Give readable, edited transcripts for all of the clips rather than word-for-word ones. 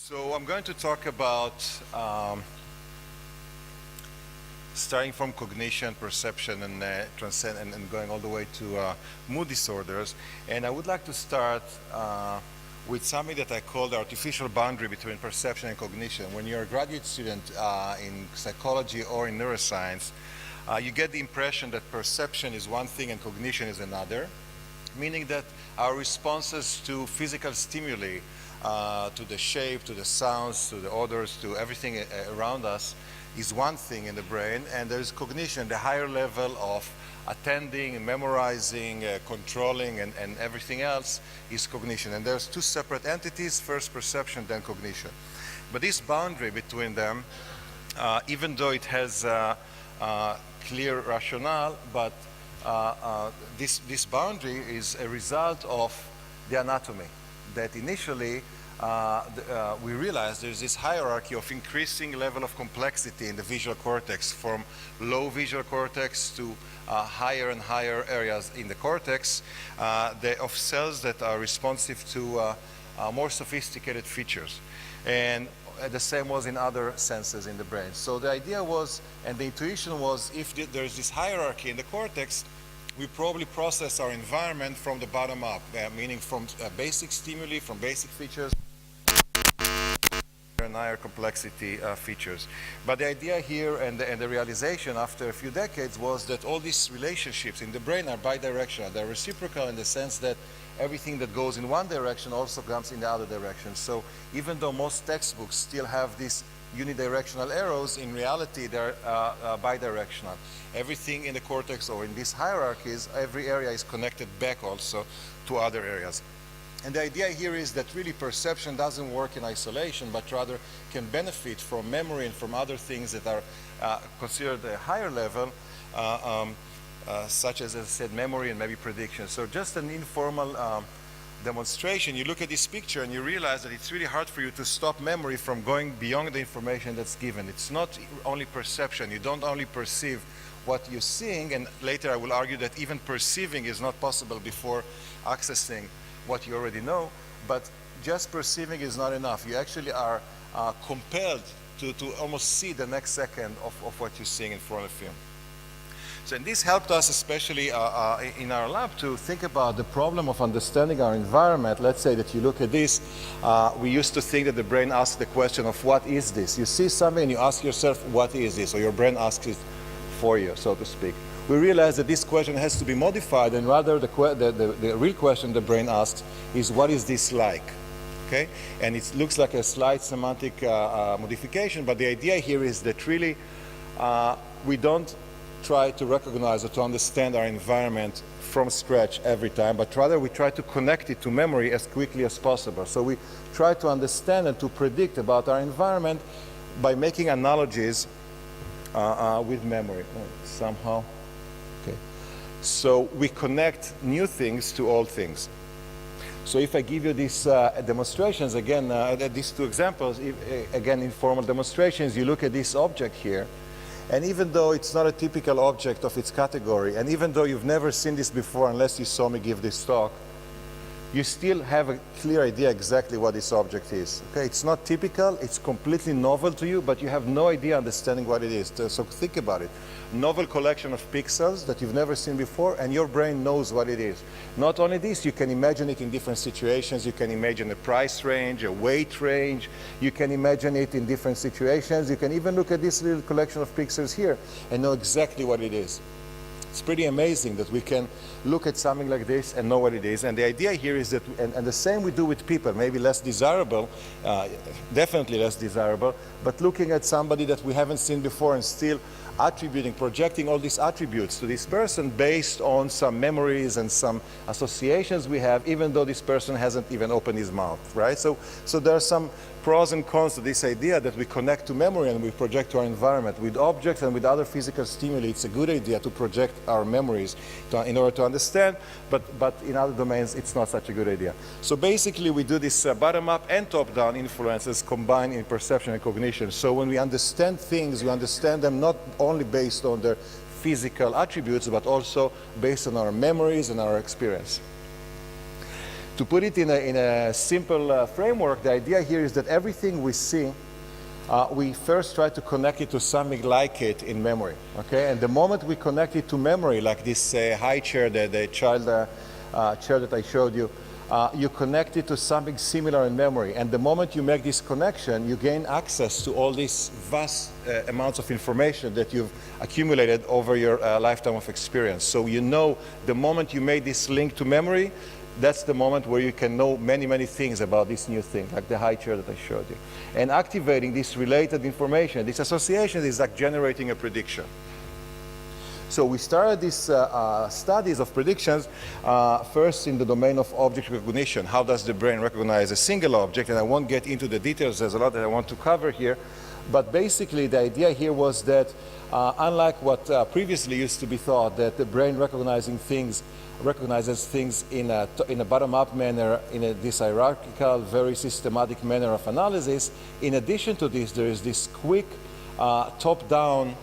So I'm going to talk about starting from cognition, perception, and transcend, and going all the way to mood disorders. And I would like to start with something that I call the artificial boundary between perception and cognition. When you're a graduate student in psychology or in neuroscience, you get the impression that perception is one thing and cognition is another, meaning that our responses to physical stimuli, to the shape, to the sounds, to the odors, to everything around us is one thing in the brain, and there's cognition, the higher level of attending, memorizing, controlling, and everything else is cognition. And there's two separate entities, first perception, then cognition. But this boundary between them, even though it has clear rationale, but this boundary is a result of the anatomy. That initially we realized there's this hierarchy of increasing level of complexity in the visual cortex, from low visual cortex to higher and higher areas in the cortex of cells that are responsive to more sophisticated features. And the same was in other senses in the brain. So the idea was, and the intuition was, if there's this hierarchy in the cortex, we probably process our environment from the bottom up, meaning from basic stimuli, from basic features, and higher complexity features. But the idea here and the realization after a few decades was that all these relationships in the brain are bidirectional. They're reciprocal in the sense that everything that goes in one direction also comes in the other direction. So even though most textbooks still have these unidirectional arrows, in reality they're bidirectional. Everything in the cortex or in these hierarchies, every area is connected back also to other areas. And the idea here is that really perception doesn't work in isolation, but rather can benefit from memory and from other things that are considered a higher level, such as I said, memory and maybe prediction. So just an informal demonstration, you look at this picture and you realize that it's really hard for you to stop memory from going beyond the information that's given. It's not only perception. You don't only perceive what you're seeing, and later I will argue that even perceiving is not possible before accessing what you already know, but just perceiving is not enough. You actually are compelled to almost see the next second of what you're seeing in front of you. So and this helped us, especially in our lab, to think about the problem of understanding our environment. Let's say that you look at this. We used to think that the brain asks the question of what is this? You see something and you ask yourself, what is this? Or your brain asks it for you, so to speak. We realize that this question has to be modified, and rather the real question the brain asks is, what is this like? Okay? And it looks like a slight semantic modification, but the idea here is that really we don't try to recognize or to understand our environment from scratch every time, but rather we try to connect it to memory as quickly as possible. So we try to understand and to predict about our environment by making analogies with memory somehow. Okay. So we connect new things to old things. So if I give you these demonstrations, again, these two examples, again, informal demonstrations, you look at this object here, and even though it's not a typical object of its category, and even though you've never seen this before unless you saw me give this talk, you still have a clear idea exactly what this object is. Okay, it's not typical, it's completely novel to you, but you have no idea understanding what it is. So think about it. Novel collection of pixels that you've never seen before, and your brain knows what it is. Not only this, you can imagine it in different situations. You can imagine a price range, a weight range. You can imagine it in different situations. You can even look at this little collection of pixels here and know exactly what it is. It's pretty amazing that we can look at something like this and know what it is. And the idea here is that, and the same we do with people, maybe less desirable, definitely less desirable, but looking at somebody that we haven't seen before and still projecting all these attributes to this person based on some memories and some associations we have, even though this person hasn't even opened his mouth, right? So there are some pros and cons to this idea that we connect to memory and we project to our environment. With objects and with other physical stimuli, it's a good idea to project our memories in order to understand, but in other domains, it's not such a good idea. So basically, we do this bottom-up and top-down influences combined in perception and cognition. So when we understand things, we understand them not only based on their physical attributes, but also based on our memories and our experience. To put it in a simple framework, the idea here is that everything we see, we first try to connect it to something like it in memory, okay? And the moment we connect it to memory, like this high chair, the child chair that I showed you, you connect it to something similar in memory. And the moment you make this connection, you gain access to all these vast amounts of information that you've accumulated over your lifetime of experience. So you know the moment you made this link to memory, that's the moment where you can know many, many things about this new thing, like the high chair that I showed you. And activating this related information, this association is like generating a prediction. So we started these studies of predictions first in the domain of object recognition. How does the brain recognize a single object? And I won't get into the details, there's a lot that I want to cover here. But basically the idea here was that unlike what previously used to be thought, that the brain recognizes things in a bottom-up manner, in this hierarchical, very systematic manner of analysis. In addition to this, there is this quick top-down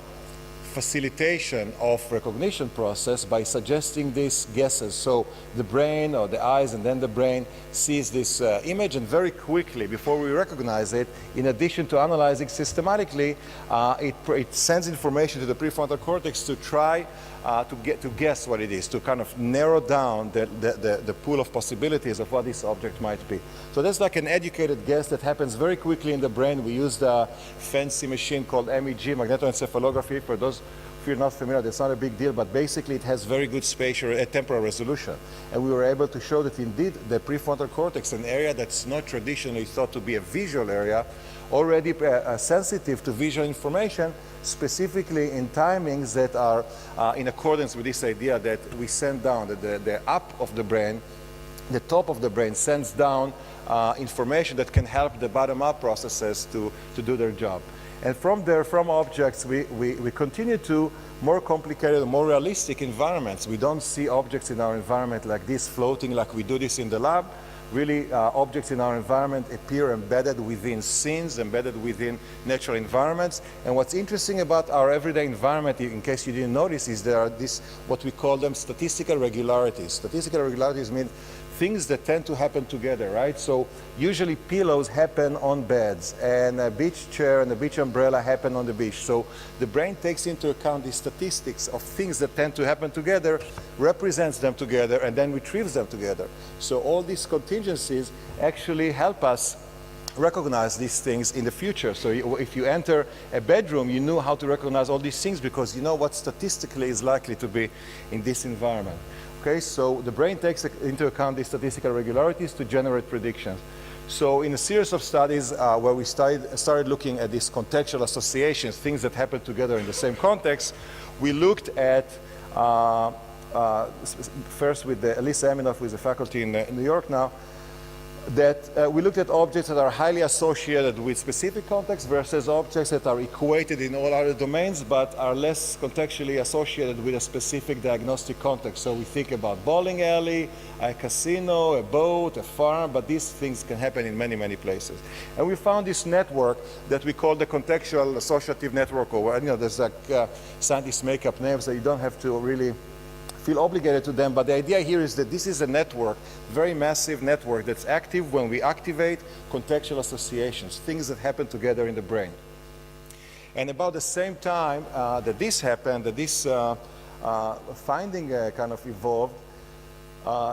facilitation of recognition process by suggesting these guesses. So the brain or the eyes and then the brain sees this image, and very quickly, before we recognize it, in addition to analyzing systematically, it sends information to the prefrontal cortex to try to guess what it is, to kind of narrow down the pool of possibilities of what this object might be. So that's like an educated guess that happens very quickly in the brain. We use the fancy machine called MEG, magnetoencephalography. For those if you're not familiar, that's not a big deal, but basically it has very good spatial temporal resolution. And we were able to show that indeed the prefrontal cortex, an area that's not traditionally thought to be a visual area, already sensitive to visual information, specifically in timings that are in accordance with this idea that we send down, that the up of the brain, the top of the brain sends down information that can help the bottom-up processes to do their job. And from there, from objects, we continue to more complicated, more realistic environments. We don't see objects in our environment like this, floating like we do this in the lab. Really, objects in our environment appear embedded within scenes, embedded within natural environments. And what's interesting about our everyday environment, in case you didn't notice, is there are this, what we call them statistical regularities. Statistical regularities mean things that tend to happen together, right? So usually pillows happen on beds, and a beach chair and a beach umbrella happen on the beach. So the brain takes into account the statistics of things that tend to happen together, represents them together, and then retrieves them together. So all these contingencies actually help us recognize these things in the future. So if you enter a bedroom, you know how to recognize all these things because you know what statistically is likely to be in this environment. Okay, so the brain takes into account these statistical regularities to generate predictions. So in a series of studies where we started looking at these contextual associations, things that happen together in the same context, we looked at, first with Elisa Eminoff, who is a faculty in New York now, that we looked at objects that are highly associated with specific contexts versus objects that are equated in all other domains but are less contextually associated with a specific diagnostic context. So we think about bowling alley, a casino, a boat, a farm, but these things can happen in many, many places. And we found this network that we call the Contextual Associative Network, or there's like scientists make up names that you don't have to really feel obligated to them, but the idea here is that this is a network, very massive network that's active when we activate contextual associations, things that happen together in the brain. And about the same time that this happened, that this finding kind of evolved,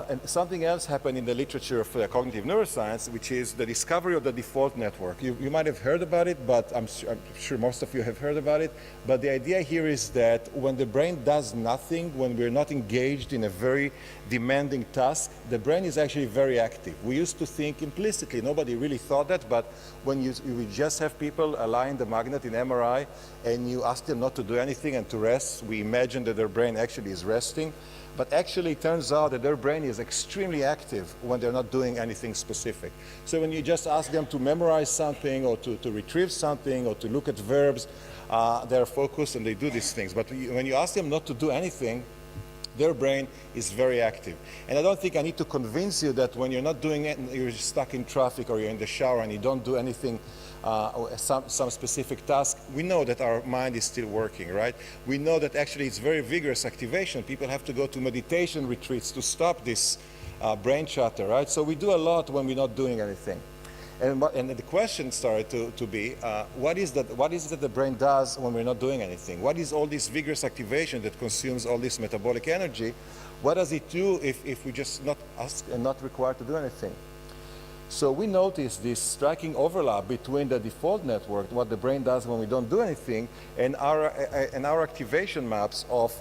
and something else happened in the literature of cognitive neuroscience, which is the discovery of the default network. You might have heard about it, but I'm sure most of you have heard about it. But the idea here is that when the brain does nothing, when we're not engaged in a very demanding task, the brain is actually very active. We used to think implicitly, nobody really thought that, but when you just have people align the magnet in MRI and you ask them not to do anything and to rest, we imagine that their brain actually is resting. But actually it turns out that their brain is extremely active when they're not doing anything specific. So when you just ask them to memorize something or to retrieve something or to look at verbs, they're focused and they do these things. But when you ask them not to do anything, their brain is very active. And I don't think I need to convince you that when you're not doing it, you're stuck in traffic or you're in the shower and you don't do anything, some specific task, we know that our mind is still working, right? We know that actually it's very vigorous activation. People have to go to meditation retreats to stop this brain chatter, right? So we do a lot when we're not doing anything. And the question started to be, what is it that the brain does when we're not doing anything? What is all this vigorous activation that consumes all this metabolic energy? What does it do if we just not ask and not required to do anything? So we noticed this striking overlap between the default network, what the brain does when we don't do anything, and our activation maps of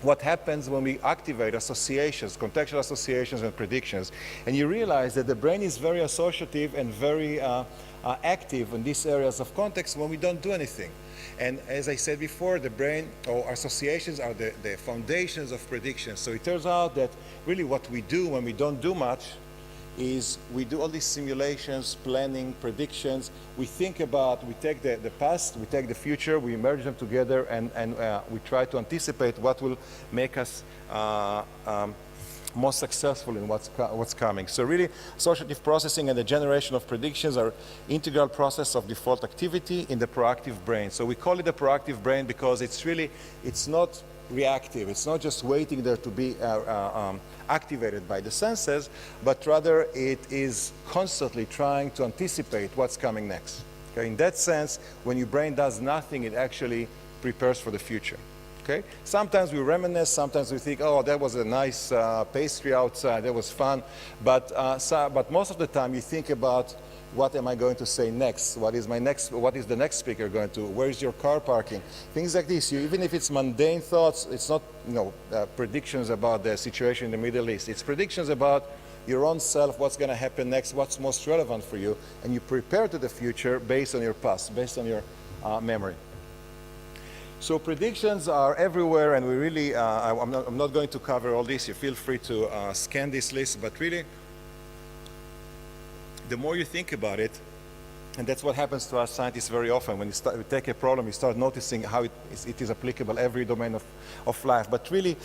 what happens when we activate associations, contextual associations and predictions. And you realize that the brain is very associative and very active in these areas of context when we don't do anything. And as I said before, the brain or associations are the foundations of predictions. So it turns out that really what we do when we don't do much is we do all these simulations, planning, predictions. We think about, we take the past, we take the future, we merge them together, and we try to anticipate what will make us most successful in what's coming. So really, associative processing and the generation of predictions are integral process of default activity in the proactive brain. So we call it the proactive brain because it's not reactive. It's not just waiting there to be activated by the senses, but rather it is constantly trying to anticipate what's coming next. Okay? In that sense, when your brain does nothing, it actually prepares for the future. Okay? Sometimes we reminisce, sometimes we think, oh, that was a nice pastry outside, that was fun, but most of the time you think about, what am I going to say next? What is the next speaker going to? Where is your car parking? Things like this. Even if it's mundane thoughts, it's not predictions about the situation in the Middle East. It's predictions about your own self, what's going to happen next, what's most relevant for you, and you prepare to the future based on your past, based on your memory. So predictions are everywhere, and we really, I'm not going to cover all this. You feel free to scan this list, but really, the more you think about it, and that's what happens to us scientists very often. When we take a problem, you start noticing how it is applicable every domain of life. But really,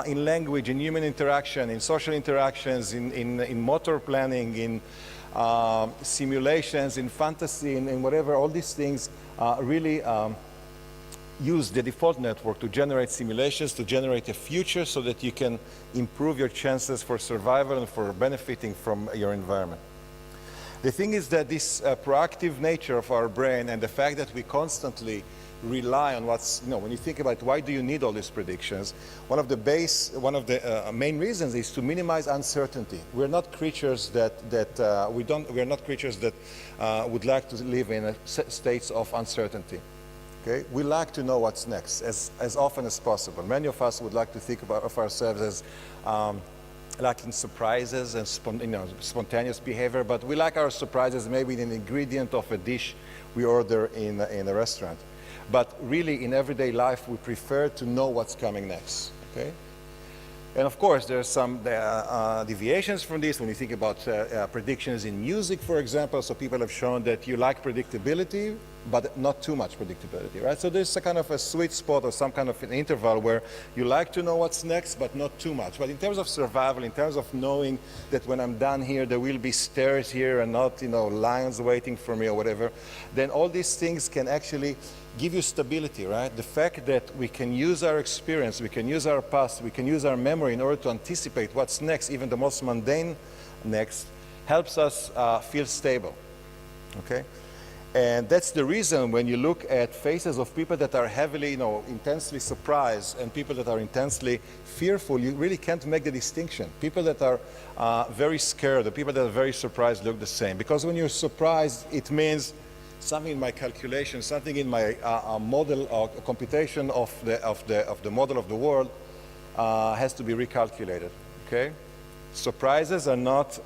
in language, in human interaction, in social interactions, in motor planning, in simulations, in fantasy, in whatever, all these things really use the default network to generate simulations, to generate a future so that you can improve your chances for survival and for benefiting from your environment. The thing is that this proactive nature of our brain and the fact that we constantly rely on what's, when you think about why do you need all these predictions, one of the main reasons is to minimize uncertainty. We're not creatures that would like to live in states of uncertainty. Okay? We like to know what's next as often as possible. Many of us would like to think of ourselves as lacking surprises and spontaneous behavior, but we like our surprises maybe in an ingredient of a dish we order in a restaurant. But really, in everyday life, we prefer to know what's coming next. Okay? And of course, there are some deviations from this when you think about predictions in music, for example. So people have shown that you like predictability, but not too much predictability, right? So there's a kind of a sweet spot or some kind of an interval where you like to know what's next, but not too much. But in terms of survival, in terms of knowing that when I'm done here, there will be stairs here and not, lions waiting for me or whatever, then all these things can actually give you stability, right? The fact that we can use our experience, we can use our past, we can use our memory in order to anticipate what's next, even the most mundane next, helps us feel stable, okay? And that's the reason when you look at faces of people that are heavily, intensely surprised and people that are intensely fearful, you really can't make the distinction. People that are very scared, the people that are very surprised look the same. Because when you're surprised, it means something in my calculation, something in my model or computation of the model of the world has to be recalculated. Okay, surprises are not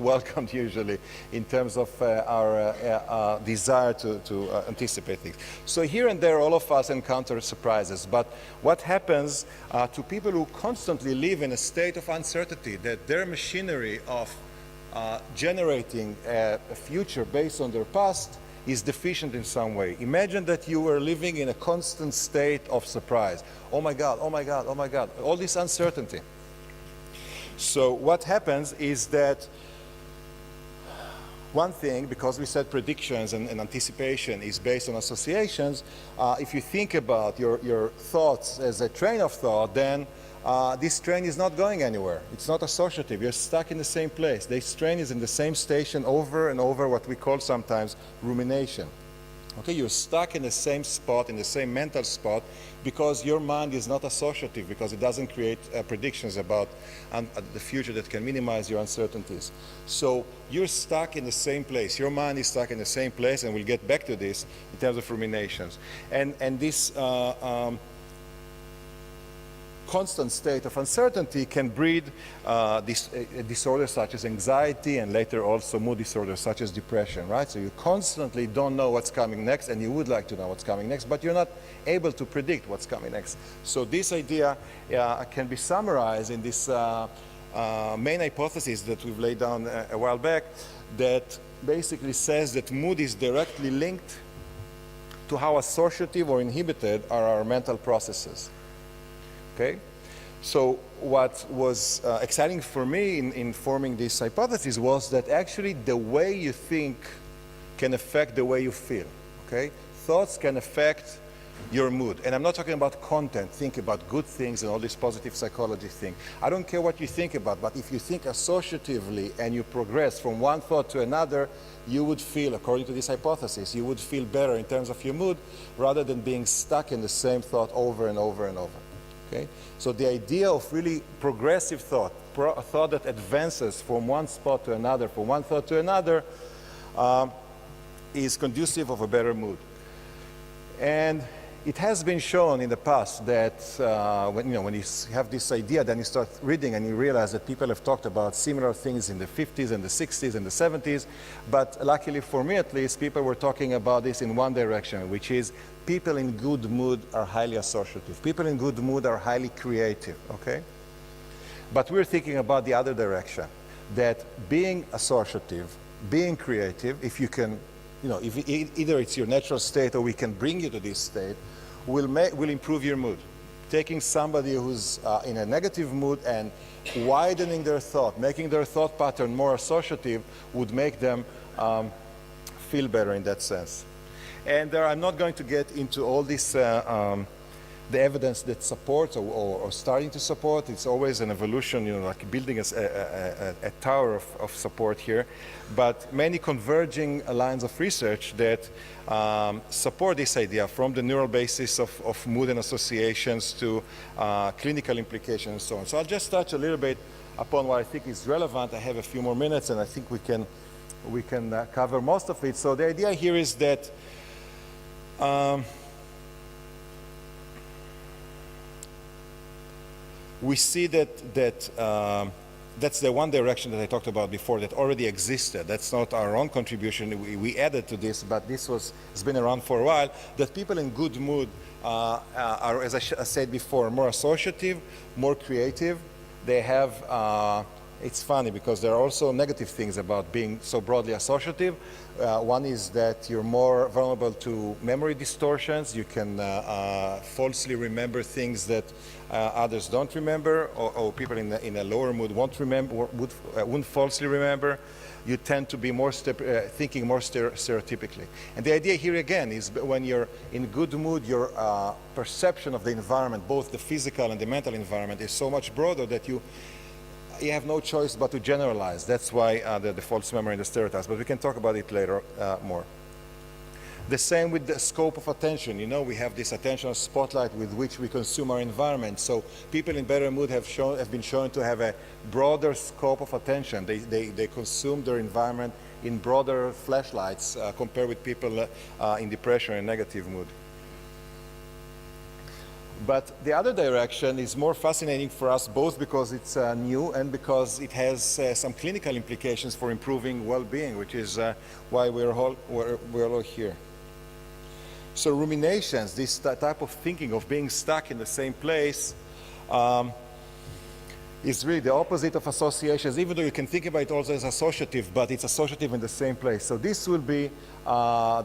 welcomed usually in terms of our desire to anticipate things. So here and there, all of us encounter surprises. But what happens to people who constantly live in a state of uncertainty, that their machinery of generating a future based on their past is deficient in some way. Imagine that you were living in a constant state of surprise. Oh my God, oh my God, oh my God, all this uncertainty. So what happens is that one thing, because we said predictions and anticipation is based on associations, if you think about your thoughts as a train of thought, then this train is not going anywhere. It's not associative. You're stuck in the same place. This train is in the same station over and over, what we call sometimes rumination. Okay, you're stuck in the same spot, in the same mental spot, because your mind is not associative, because it doesn't create predictions about the future that can minimize your uncertainties. So you're stuck in the same place. Your mind is stuck in the same place, and we'll get back to this in terms of ruminations. And this constant state of uncertainty can breed disorders such as anxiety, and later also mood disorders such as depression, right? So you constantly don't know what's coming next, and you would like to know what's coming next, but you're not able to predict what's coming next. So this idea can be summarized in this main hypothesis that we've laid down a while back, that basically says that mood is directly linked to how associative or inhibited are our mental processes. Okay, so what was exciting for me in forming this hypothesis was that actually the way you think can affect the way you feel. Okay, thoughts can affect your mood, and I'm not talking about content. Think about good things and all this positive psychology thing. I don't care what you think about, but if you think associatively and you progress from one thought to another, you would feel, according to this hypothesis, you would feel better in terms of your mood rather than being stuck in the same thought over and over and over. Okay? So the idea of really progressive thought, a thought that advances from one spot to another, from one thought to another, is conducive of a better mood. And it has been shown in the past that when you have this idea, then you start reading and you realize that people have talked about similar things in the 50s and the 60s and the 70s. But luckily for me at least, people were talking about this in one direction, which is people in good mood are highly associative. People in good mood are highly creative, okay? But we're thinking about the other direction, that being associative, being creative, if you can, if either it's your natural state or we can bring you to this state, will improve your mood. Taking somebody who's in a negative mood and widening their thought, making their thought pattern more associative, would make them feel better in that sense. And I'm not going to get into all this, the evidence that supports or starting to support. It's always an evolution, like building a tower of support here. But many converging lines of research that support this idea, from the neural basis of mood and associations to clinical implications and so on. So I'll just touch a little bit upon what I think is relevant. I have a few more minutes, and I think we can cover most of it. So the idea here is that we see that that's the one direction that I talked about before that already existed. That's not our own contribution. We added to this, but this has been around for a while, that people in good mood are, as I said before, more associative, more creative. They have, it's funny because there are also negative things about being so broadly associative. One is that you're more vulnerable to memory distortions. You can falsely remember things that others don't remember, or people in a lower mood won't falsely remember. You tend to be more thinking more stereotypically. And the idea here again is when you're in good mood, your perception of the environment, both the physical and the mental environment, is so much broader that you have no choice but to generalize. That's why the false memory and the stereotypes, but we can talk about it later more. The same with the scope of attention. We have this attentional spotlight with which we consume our environment. So people in better mood have been shown to have a broader scope of attention. They consume their environment in broader flashlights compared with people in depression and negative mood. But the other direction is more fascinating for us, both because it's new and because it has some clinical implications for improving well-being, which is why we're all here. So ruminations, this type of thinking of being stuck in the same place, is really the opposite of associations, even though you can think about it also as associative, but it's associative in the same place. So this will be,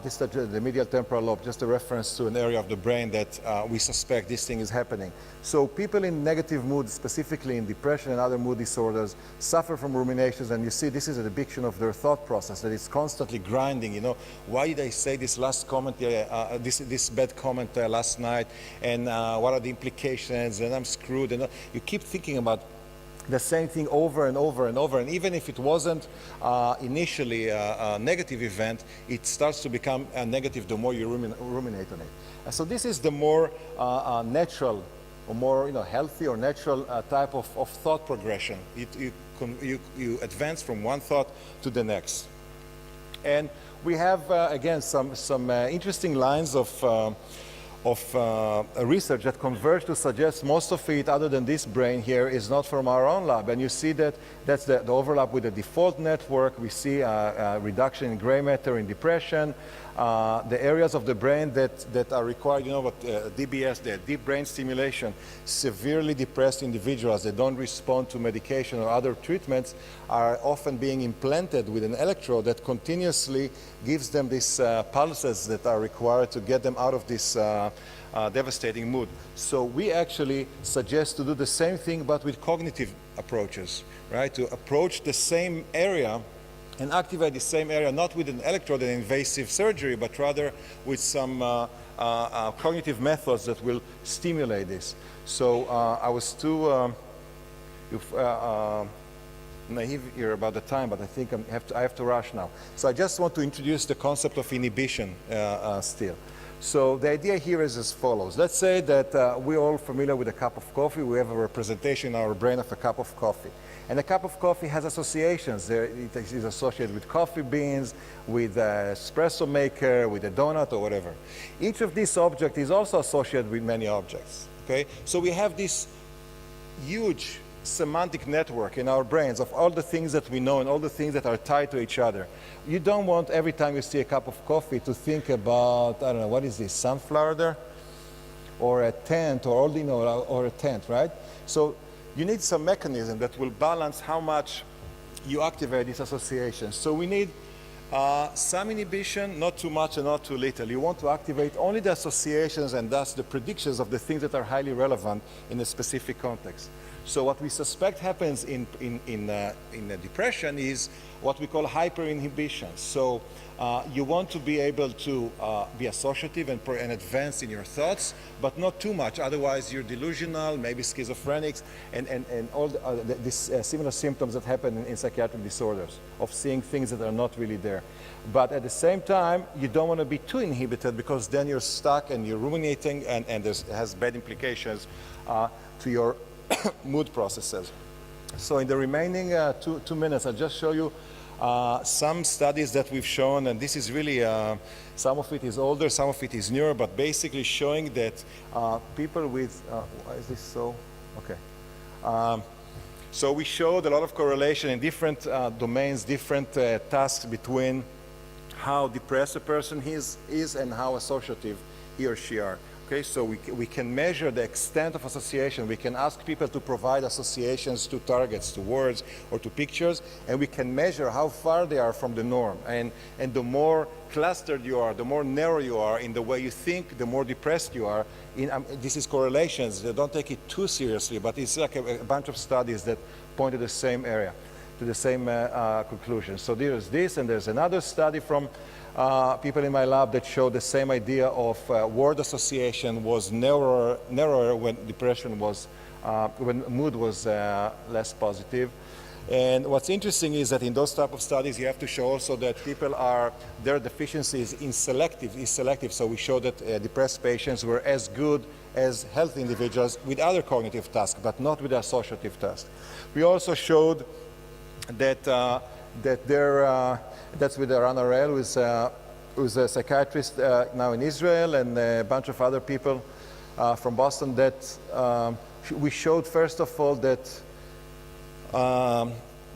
this is the medial temporal lobe, just a reference to an area of the brain that we suspect this thing is happening. So people in negative mood, specifically in depression and other mood disorders, suffer from ruminations, and you see this is a depiction of their thought process, that it's constantly grinding, you know, why did I say this last comment, this bad comment last night, and what are the implications, and I'm screwed, and you keep thinking about the same thing over and over and over, and even if it wasn't initially a negative event, it starts to become a negative the more you ruminate on it. So this is the more natural, or more healthy or natural type of thought progression. You advance from one thought to the next. And we have again some interesting lines of research that converge to suggest most of it, other than this brain here, is not from our own lab. And you see that that's the overlap with the default network. We see a reduction in gray matter in depression. The areas of the brain that are required, DBS, the deep brain stimulation, severely depressed individuals that don't respond to medication or other treatments are often being implanted with an electrode that continuously gives them these pulses that are required to get them out of this devastating mood. So we actually suggest to do the same thing, but with cognitive approaches, right? To approach the same area and activate the same area, not with an electrode and invasive surgery, but rather with some cognitive methods that will stimulate this. So I was too naive here about the time, but I think I have to rush now. So I just want to introduce the concept of inhibition still. So the idea here is as follows. Let's say that we're all familiar with a cup of coffee. We have a representation in our brain of a cup of coffee. And a cup of coffee has associations. It is associated with coffee beans, with an espresso maker, with a donut, or whatever. Each of these objects is also associated with many objects. Okay? So we have this huge semantic network in our brains of all the things that we know and all the things that are tied to each other. You don't want every time you see a cup of coffee to think about, I don't know, what is this, sunflower there? Or a tent, or or a tent, right? So you need some mechanism that will balance how much you activate these associations. So we need some inhibition, not too much and not too little. You want to activate only the associations and thus the predictions of the things that are highly relevant in a specific context. So what we suspect happens in depression is what we call hyperinhibition. So you want to be able to be associative and advanced in your thoughts, but not too much. Otherwise, you're delusional, maybe schizophrenic, and all these similar symptoms that happen in psychiatric disorders of seeing things that are not really there. But at the same time, you don't want to be too inhibited, because then you're stuck and you're ruminating, and it has bad implications to your mood processes. So in the remaining 2 minutes, I'll just show you some studies that we've shown, and this is really, some of it is older, some of it is newer, but basically showing that people with, why is this so? Okay. So we showed a lot of correlation in different domains, different tasks between how depressed a person is and how associative he or she are. Okay, so we can measure the extent of association. We can ask people to provide associations to targets, to words, or to pictures, and we can measure how far they are from the norm. And the more clustered you are, the more narrow you are in the way you think, the more depressed you are. This is correlations. Don't take it too seriously, but it's like a bunch of studies that point to the same area, to the same conclusion. So there's this, and there's another study from people in my lab that showed the same idea of word association was narrower when depression was, when mood was less positive. And what's interesting is that in those type of studies, you have to show also that people their deficiency is selective. So we showed that depressed patients were as good as healthy individuals with other cognitive tasks, but not with the associative task. We also showed that that's with Ran Arel, who's a psychiatrist now in Israel, and a bunch of other people from Boston, that we showed, first of all, that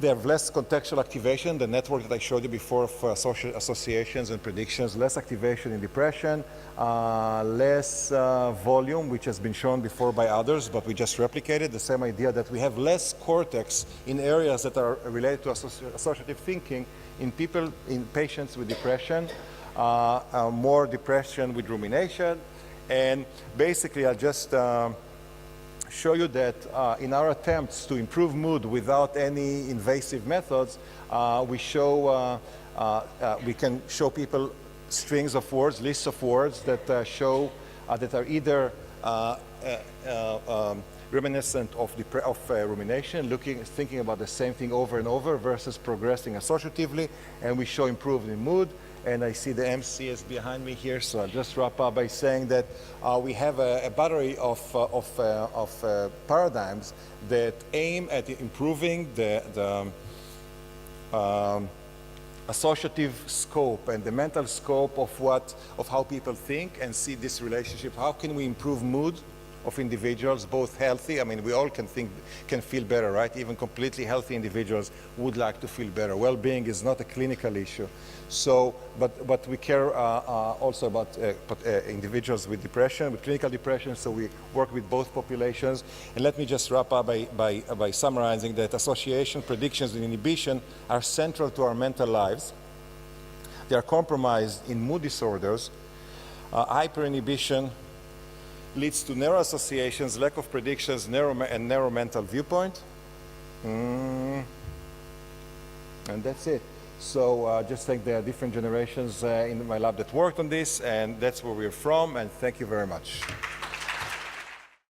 They have less contextual activation, the network that I showed you before of social associations and predictions, less activation in depression, less volume, which has been shown before by others, but we just replicated the same idea that we have less cortex in areas that are related to associative thinking in people, in patients with depression, more depression with rumination. And basically, I'll just show you that in our attempts to improve mood without any invasive methods, we can show people strings of words, lists of words that show that are either reminiscent of rumination, thinking about the same thing over and over versus progressing associatively, and we show improvement in mood. And I see the MC is behind me here, so I'll just wrap up by saying that we have a battery of paradigms that aim at improving the associative scope and the mental scope of how people think and see this relationship. How can we improve mood of individuals, both healthy? I mean, we all can feel better, right? Even completely healthy individuals would like to feel better. Well-being is not a clinical issue. So, but we care also about individuals with depression, with clinical depression, so we work with both populations. And let me just wrap up by summarizing that association, predictions, and inhibition are central to our mental lives. They are compromised in mood disorders. Hyperinhibition leads to narrow associations, lack of predictions, narrow mental viewpoint. And that's it. So just thank the different generations in my lab that worked on this, and that's where we're from, and thank you very much.